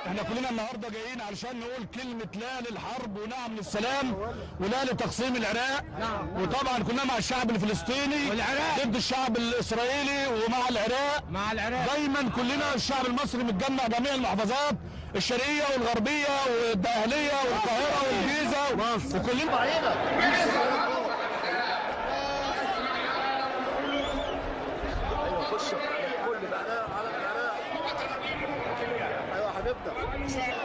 احنا كلنا النهارده جايين علشان نقول كلمه لا للحرب ونعم للسلام ولا لتقسيم العراق. وطبعا كلنا مع الشعب الفلسطيني ضد الشعب الاسرائيلي ومع العراق. دايما كلنا الشعب المصري متجمع جميع المحافظات الشرقيه والغربيه والدقهليه والقاهره والجيزه وكلنا خش كل بقى على العراق. ايوه هنبدا.